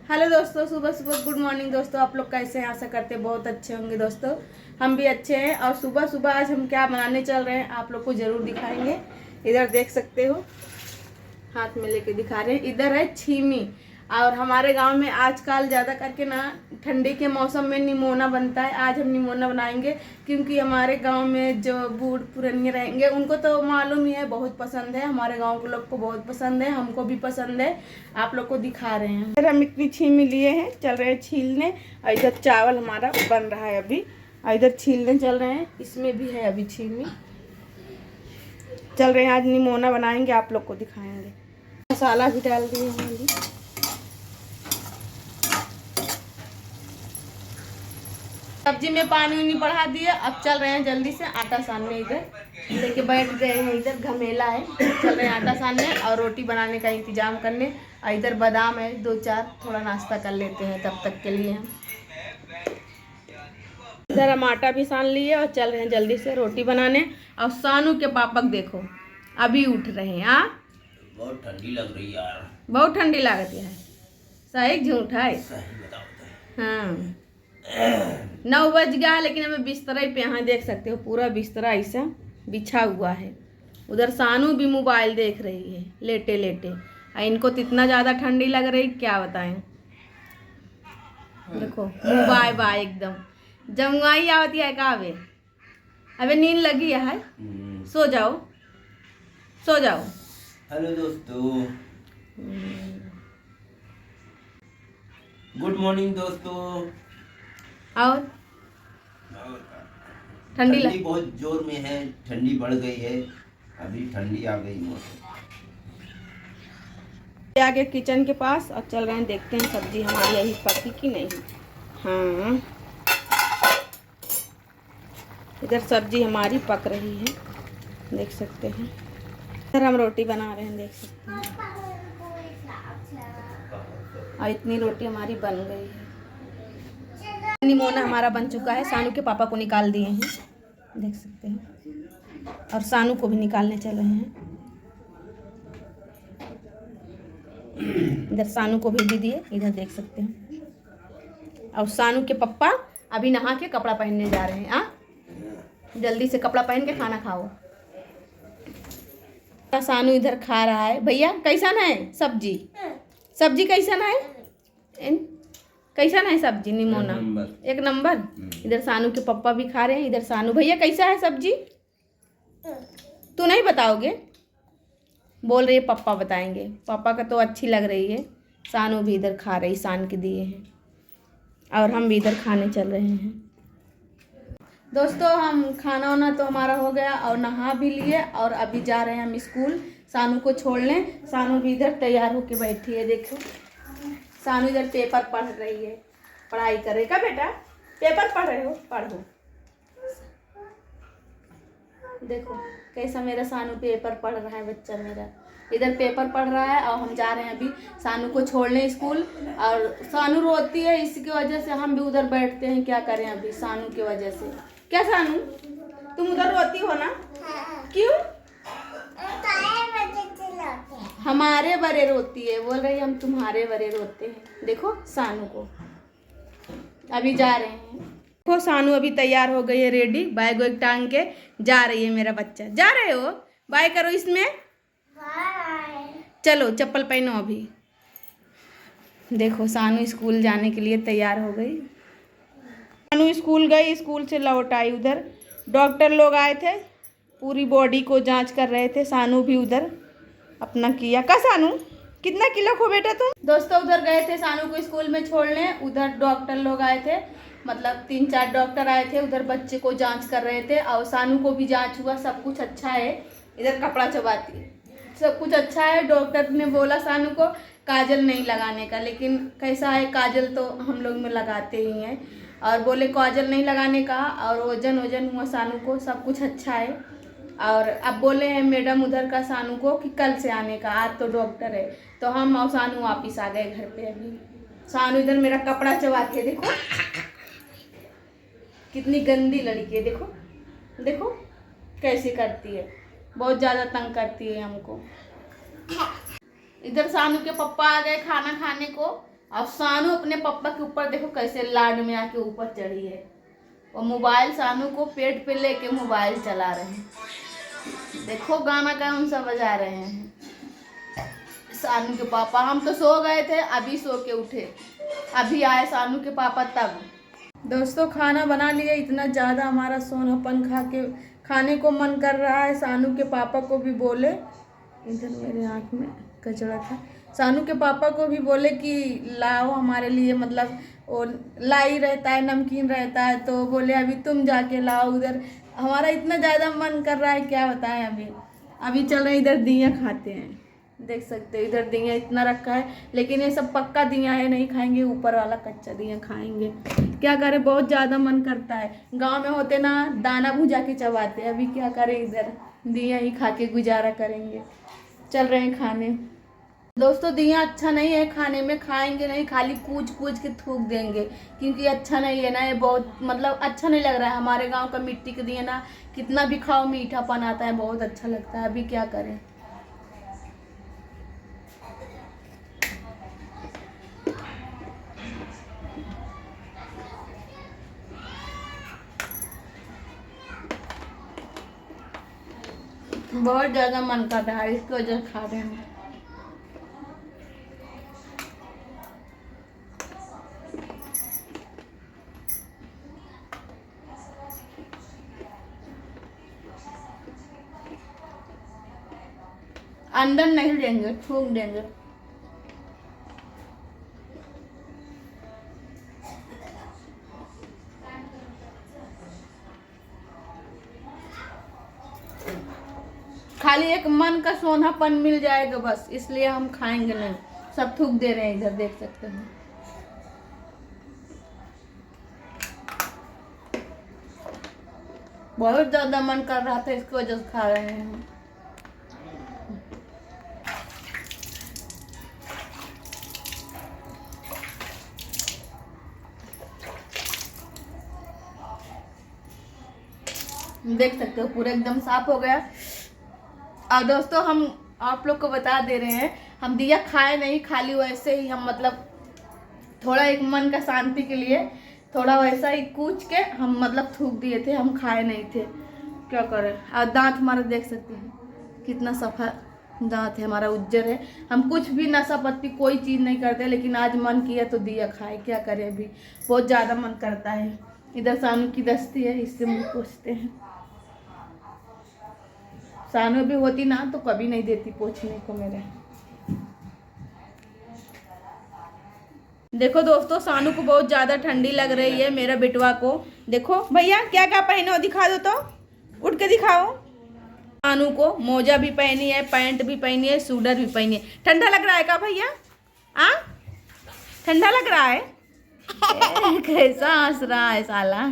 Hello दोस्तों, सुबह सुबह गुड मॉर्निंग दोस्तों। आप लोग कैसे हैं? आशा करते हैं बहुत अच्छे होंगे दोस्तों। हम भी अच्छे हैं। और सुबह सुबह आज हम क्या बनाने चल रहे हैं आप लोग को ज़रूर दिखाएंगे। इधर देख सकते हो, हाथ में लेके दिखा रहे हैं। इधर है छीमी। और हमारे गांव में आजकल ज़्यादा करके ना ठंडी के मौसम में निमोना बनता है। आज हम निमोना बनाएंगे क्योंकि हमारे गांव में जो बूढ़ पुराने रहेंगे उनको तो मालूम ही है, बहुत पसंद है। हमारे गांव के लोग को बहुत पसंद है, हमको भी पसंद है। आप लोग को दिखा रहे हैं। इधर हम इतनी छीमी लिए हैं, चल रहे हैं छीलने। और इधर चावल हमारा बन रहा है अभी, और इधर छीलने चल रहे हैं। इसमें भी है अभी छीमी, चल रहे हैं। आज निमोना बनाएंगे, आप लोग को दिखाएंगे। मसाला भी डाल दिए हैं अभी। सब्जी में पानी उनी बढ़ा दिए। अब चल रहे हैं जल्दी से आटा सानने। इधर लेके बैठ गए हैं, इधर घमेला है। चल रहे हैं आटा सानने और रोटी बनाने का इंतजाम करने। और इधर बादाम है 2-4, थोड़ा नाश्ता कर लेते हैं तब तक के लिए हम। इधर हम आटा भी सान लिए और चल रहे हैं जल्दी से रोटी बनाने। और सानू के पापा देखो अभी उठ रहे हैं। बहुत ठंडी लग रही है यार। बहुत ठंडी लगती है। सही झूठ है? सही बताओ। हाँ 9 बज गया है, लेकिन हमें बिस्तरा पे यहाँ देख सकते हो पूरा बिस्तरा ऐसा बिछा हुआ है। उधर सानू भी मोबाइल देख रही है लेटे लेटे। और इनको तो इतना ज़्यादा ठंडी लग रही क्या बताएं। देखो मोबाइल बा एकदम जमुआई आवती है का। अबे नींद लगी है, सो जाओ सो जाओ। हेलो दोस्तों, गुड मॉर्निंग दोस्तों। और ठंडी बहुत जोर में है, ठंडी बढ़ गई है। अभी ठंडी आ गई मौसम। आगे किचन के पास और चल रहे हैं, देखते हैं सब्जी हमारी यही पकी कि नहीं। हाँ इधर सब्जी हमारी पक रही है, देख सकते हैं। इधर हम रोटी बना रहे हैं, देख सकते हैं। और इतनी रोटी हमारी बन गई है। निमोना हमारा बन चुका है। सानू के पापा को निकाल दिए हैं, देख सकते हैं। और सानू को भी निकालने चले हैं। इधर सानू को भी दिए, इधर देख सकते हैं। और सानू के पापा अभी नहा के कपड़ा पहनने जा रहे हैं। जल्दी से कपड़ा पहन के खाना खाओ। सानू इधर खा रहा है। भैया कैसा ना है सब्जी? सब्जी कैसा ना है? कैसा ना है सब्जी? निमोना एक नंबर। इधर सानू के पापा भी खा रहे हैं। इधर सानू भैया कैसा है सब्जी? तू नहीं बताओगे? बोल रही है पापा बताएंगे। पापा का तो अच्छी लग रही है। सानू भी इधर खा रही, सान के दिए हैं। और हम भी इधर खाने चल रहे हैं। दोस्तों हम खाना वाना तो हमारा हो गया और नहा भी लिए। और अभी जा रहे हैं हम स्कूल सानू को छोड़ने। सानू भी इधर तैयार होके बैठी है। देखो सानू इधर पेपर पढ़ रही है, पढ़ाई करेगा बेटा। पेपर पढ़ रहे हो? पढ़ो। देखो कैसा मेरा सानू पेपर पढ़ रहा है बच्चा मेरा। इधर पेपर पढ़ रहा है और हम जा रहे हैं अभी सानू को छोड़ने स्कूल। और सानू रोती है, इसकी वजह से हम भी उधर बैठते हैं। क्या करें अभी सानू की वजह से। क्या सानू तुम उधर रोती हो ना? क्यों? हमारे बड़े रोती है, बोल रही हम तुम्हारे बड़े रोते हैं। देखो सानू को अभी जा रहे हैं। देखो सानू अभी तैयार हो गई है, रेडी। बैग वैग टांग के जा रही है मेरा बच्चा। जा रहे हो? बाय करो इसमें। चलो चप्पल पहनो अभी। देखो सानू स्कूल जाने के लिए तैयार हो गई। सानू स्कूल गई, स्कूल से लौट आई। उधर डॉक्टर लोग आए थे, पूरी बॉडी को जांच कर रहे थे। सानू भी उधर अपना किया। का सानू कितना किलो हो बेटा तुम? दोस्तों उधर गए थे सानू को स्कूल में छोड़ने। उधर डॉक्टर लोग आए थे, मतलब 3-4 डॉक्टर आए थे। उधर बच्चे को जांच कर रहे थे और सानू को भी जांच हुआ, सब कुछ अच्छा है। इधर कपड़ा चबाती है, सब कुछ अच्छा है। डॉक्टर ने बोला सानू को काजल नहीं लगाने का, लेकिन कैसा है काजल तो हम लोग में लगाते ही हैं। और बोले काजल नहीं लगाने का। और वजन हुआ सानू को, सब कुछ अच्छा है। और अब बोले हैं मैडम उधर का सानू को कि कल से आने का, आज तो डॉक्टर है। तो हम और सानू वापिस आ गए घर पे। अभी सानू इधर मेरा कपड़ा चबाती है। देखो कितनी गंदी लड़की है। देखो देखो कैसे करती है, बहुत ज़्यादा तंग करती है हमको। इधर सानू के पापा आ गए खाना खाने को। अब सानू अपने पापा के ऊपर देखो कैसे लाड में आके ऊपर चढ़ी है, और मोबाइल सानू को पेट पे लेके मोबाइल चला रहे हैं। देखो गाना कौन सा बजा रहे हैं सानू के पापा। हम तो सो गए थे, अभी सो के उठे, अभी आए सानू के पापा तब। दोस्तों खाना बना लिया, इतना ज़्यादा हमारा सोनापन खा के खाने को मन कर रहा है। सानू के पापा को भी बोले, इधर मेरे आँख में कचरा था, सानू के पापा को भी बोले कि लाओ हमारे लिए, मतलब वो लाई रहता है, नमकीन रहता है, तो बोले अभी तुम जाके लाओ उधर। हमारा इतना ज़्यादा मन कर रहा है क्या बताएं। अभी चल रहे इधर दिया खाते हैं, देख सकते हैं इधर दिया इतना रखा है, लेकिन ये सब पक्का दिया है, नहीं खाएंगे, ऊपर वाला कच्चा दिया खाएंगे। क्या करें, बहुत ज़्यादा मन करता है। गांव में होते ना दाना भुजा के चबाते, अभी क्या करें, इधर दिया ही खा के गुजारा करेंगे। चल रहे हैं खाने। दोस्तों दिया अच्छा नहीं है खाने में, खाएंगे नहीं, खाली कूच कूच के थूक देंगे, क्योंकि अच्छा नहीं है ना ये, बहुत मतलब अच्छा नहीं लग रहा है। हमारे गांव का मिट्टी के दिया ना, कितना भी खाओ मीठापन आता है, बहुत अच्छा लगता है। अभी क्या करें। बहुत ज़्यादा मन कर रहा है, इसकी वजह से खा रहे हैं। अंदर नहीं देंगे, थूक देंगे। खाली एक मन का सोनापन मिल जाएगा बस, इसलिए हम खाएंगे नहीं। सब थूक दे रहे हैं, इधर देख सकते हैं। बहुत ज्यादा मन कर रहा था, इसकी वजह से खा रहे हैं हम। देख सकते हो पूरा एकदम साफ हो गया। और दोस्तों हम आप लोग को बता दे रहे हैं, हम दिया खाए नहीं, खाली वैसे ही हम मतलब थोड़ा एक मन का शांति के लिए थोड़ा वैसा ही कूच के हम मतलब थूक दिए थे, हम खाए नहीं थे। क्या करें। और दांत हमारा देख सकते हैं कितना सफा दांत है हमारा, उज्जर है। हम कुछ भी नशा पत्ती कोई चीज़ नहीं करते, लेकिन आज मन किया तो दिया खाए, क्या करें। अभी बहुत ज़्यादा मन करता है। इधर सानू की दस्ती है, इससे मुँह पोछते हैं। सानू भी होती ना तो कभी नहीं देती पोछने को मेरे। देखो दोस्तों सानू को बहुत ज़्यादा ठंडी लग रही है, मेरा बेटवा को। देखो भैया क्या क्या पहने हो, दिखा दो तो, उठ के दिखाओ। सानू को मोजा भी पहनी है, पैंट भी पहनी है, सूडर भी पहनी है। ठंडा लग रहा है क्या भैया? ठंडा लग रहा है? कैसा हंस रहा है साला।